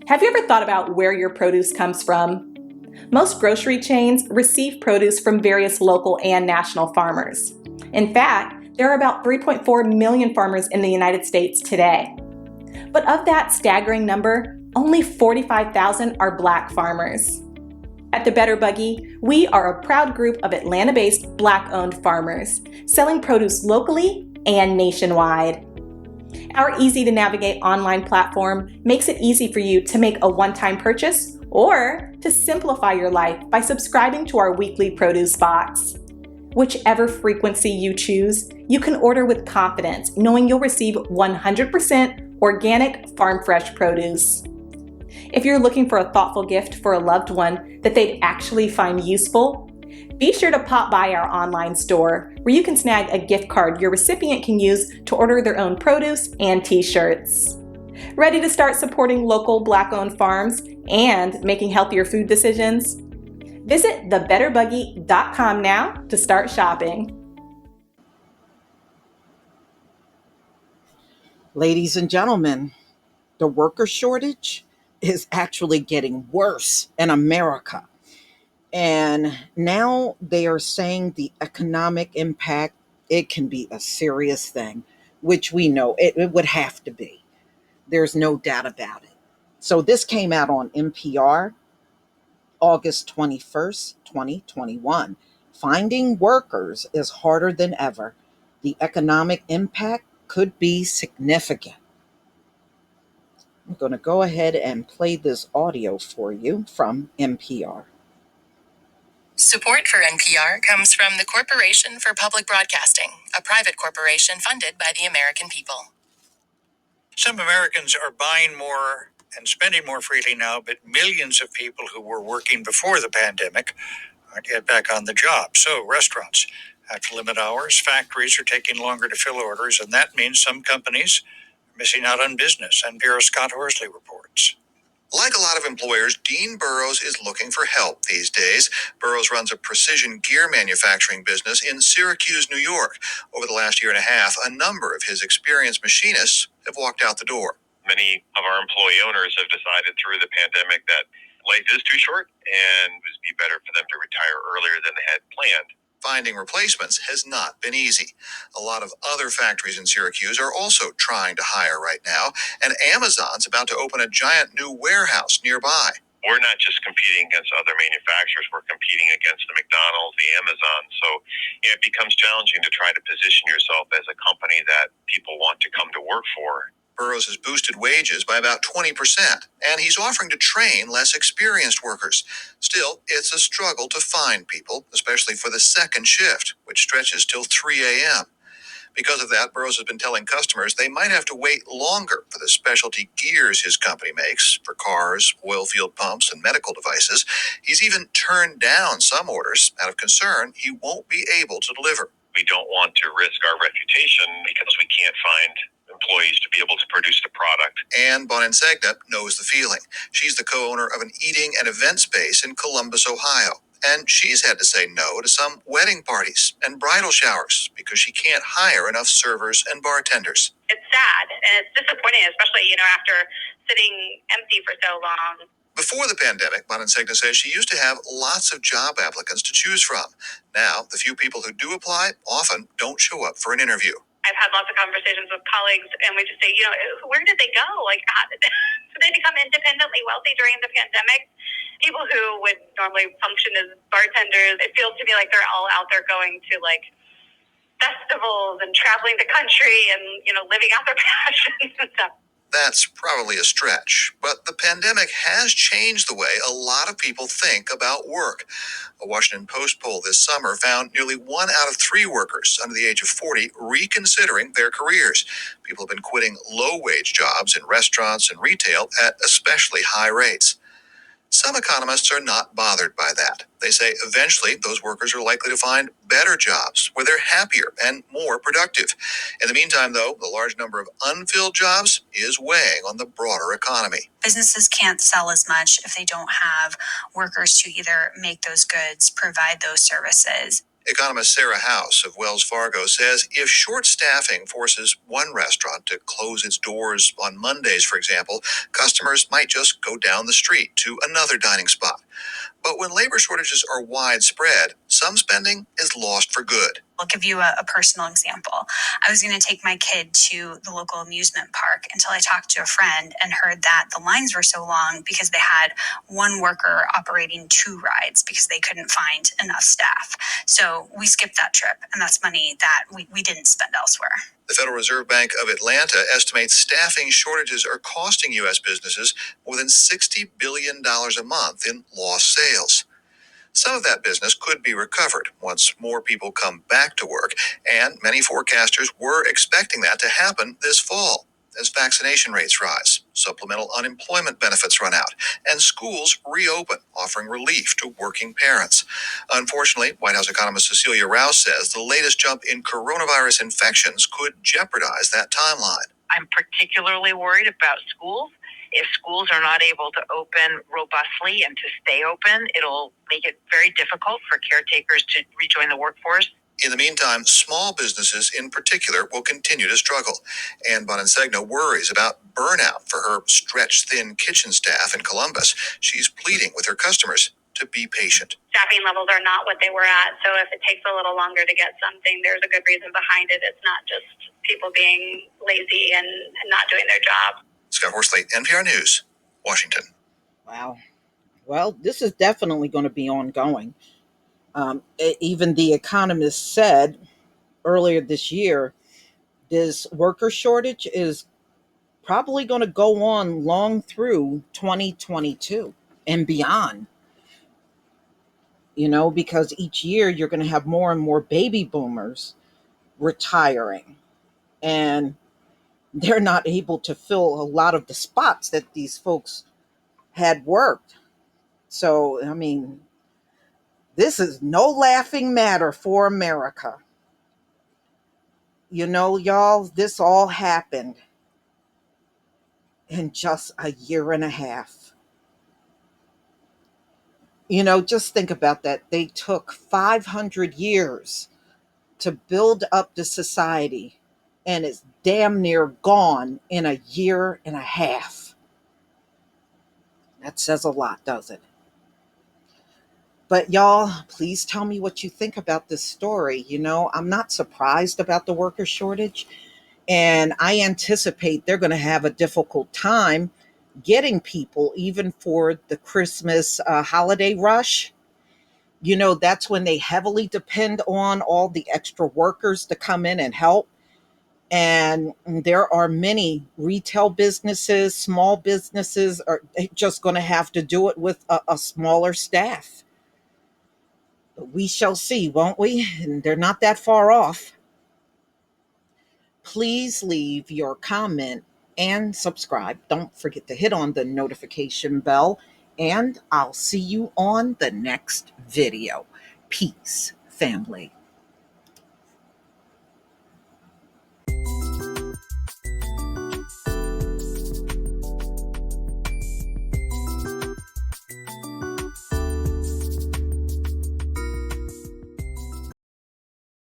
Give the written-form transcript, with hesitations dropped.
Have you ever thought about where your produce comes from? Most grocery chains receive produce from various local and national farmers. In fact, there are about 3.4 million farmers in the United States today. But of that staggering number, only 45,000 are Black farmers. At the Better Buggy, we are a proud group of Atlanta-based Black-owned farmers, selling produce locally and nationwide. Our easy-to-navigate online platform makes it easy for you to make a one-time purchase or to simplify your life by subscribing to our weekly produce box. Whichever frequency you choose, you can order with confidence, knowing you'll receive 100% organic farm-fresh produce. If you're looking for a thoughtful gift for a loved one that they'd actually find useful, be sure to pop by our online store where you can snag a gift card your recipient can use to order their own produce and t-shirts. Ready to start supporting local Black-owned farms and making healthier food decisions? Visit thebetterbuggy.com now to start shopping. Ladies and gentlemen, the worker shortage is actually getting worse in America. And now they are saying the economic impact, it can be a serious thing, which we know it would have to be. There's no doubt about it. So this came out on NPR, August 21st, 2021. Finding workers is harder than ever. The economic impact could be significant. I'm going to go ahead and play this audio for you from NPR. Support for NPR comes from the Corporation for Public Broadcasting, a private corporation funded by the American people. Some Americans are buying more and spending more freely now, but millions of people who were working before the pandemic aren't yet back on the job. So restaurants have to limit hours, factories are taking longer to fill orders, and that means some companies are missing out on business, NPR's Scott Horsley reports. Like a lot of employers, Dean Burrows is looking for help these days. Burrows runs a precision gear manufacturing business in Syracuse, New York. Over the last year and a half, a number of his experienced machinists have walked out the door. Many of our employee owners have decided through the pandemic that life is too short and it would be better for them to retire earlier than they had planned. Finding replacements has not been easy. A lot of other factories in Syracuse are also trying to hire right now, and Amazon's about to open a giant new warehouse nearby. We're not just competing against other manufacturers, we're competing against the McDonald's, the Amazon. So it becomes challenging to try to position yourself as a company that people want to come to work for. Burrows has boosted wages by about 20%, and he's offering to train less experienced workers. Still, it's a struggle to find people, especially for the second shift, which stretches till 3 a.m. Because of that, Burrows has been telling customers they might have to wait longer for the specialty gears his company makes for cars, oil field pumps, and medical devices. He's even turned down some orders out of concern he won't be able to deliver. We don't want to risk our reputation because we can't find employees to be able to produce the product. Ann Bonensegna knows the feeling. She's the co-owner of an eating and event space in Columbus, Ohio. And she's had to say no to some wedding parties and bridal showers because she can't hire enough servers and bartenders. It's sad and it's disappointing, especially, after sitting empty for so long. Before the pandemic, Bonensegna says she used to have lots of job applicants to choose from. Now, the few people who do apply often don't show up for an interview. I've had lots of conversations with colleagues, and we just say, where did they go? How did they become independently wealthy during the pandemic? People who would normally function as bartenders, it feels to me like they're all out there going to festivals and traveling the country and, living out their passions and stuff. That's probably a stretch, but the pandemic has changed the way a lot of people think about work. A Washington Post poll this summer found nearly 1 out of 3 workers under the age of 40 reconsidering their careers. People have been quitting low-wage jobs in restaurants and retail at especially high rates. Some economists are not bothered by that. They say eventually those workers are likely to find better jobs where they're happier and more productive. In the meantime, though, the large number of unfilled jobs is weighing on the broader economy. Businesses can't sell as much if they don't have workers to either make those goods, provide those services. Economist Sarah House of Wells Fargo says if short staffing forces one restaurant to close its doors on Mondays, for example, customers might just go down the street to another dining spot. But when labor shortages are widespread, some spending is lost for good. I'll give you a personal example. I was going to take my kid to the local amusement park until I talked to a friend and heard that the lines were so long because they had one worker operating 2 rides because they couldn't find enough staff. So we skipped that trip, and that's money that we didn't spend elsewhere. The Federal Reserve Bank of Atlanta estimates staffing shortages are costing U.S. businesses more than $60 billion a month in lost sales. Some of that business could be recovered once more people come back to work, and many forecasters were expecting that to happen this fall as vaccination rates rise, supplemental unemployment benefits run out, and schools reopen, offering relief to working parents. Unfortunately, White House economist Cecilia Rouse says the latest jump in coronavirus infections could jeopardize that timeline. I'm particularly worried about schools. If schools are not able to open robustly and to stay open, it'll make it very difficult for caretakers to rejoin the workforce. In the meantime, small businesses in particular will continue to struggle. Ann Bonensegno worries about burnout for her stretched-thin kitchen staff in Columbus. She's pleading with her customers to be patient. Staffing levels are not what they were at, so if it takes a little longer to get something, there's a good reason behind it. It's not just people being lazy and not doing their job. Scott Horsley, NPR News, Washington. Wow. Well, this is definitely going to be ongoing. Even The Economist said earlier this year, this worker shortage is probably going to go on long through 2022 and beyond. You know, because each year you're going to have more and more baby boomers retiring, and they're not able to fill a lot of the spots that these folks had worked. So, I mean, this is no laughing matter for America. You know, y'all, this all happened in just a year and a half. You know, just think about that. They took 500 years to build up the society, and it's damn near gone in a year and a half. That says a lot, doesn't it? But y'all, please tell me what you think about this story. You know, I'm not surprised about the worker shortage, and I anticipate they're going to have a difficult time getting people even for the Christmas holiday rush. You know, that's when they heavily depend on all the extra workers to come in and help. And there are many retail businesses, small businesses are just going to have to do it with a smaller staff. But we shall see, won't we? And they're not that far off. Please leave your comment and subscribe. Don't forget to hit on the notification bell, and I'll see you on the next video. Peace, family.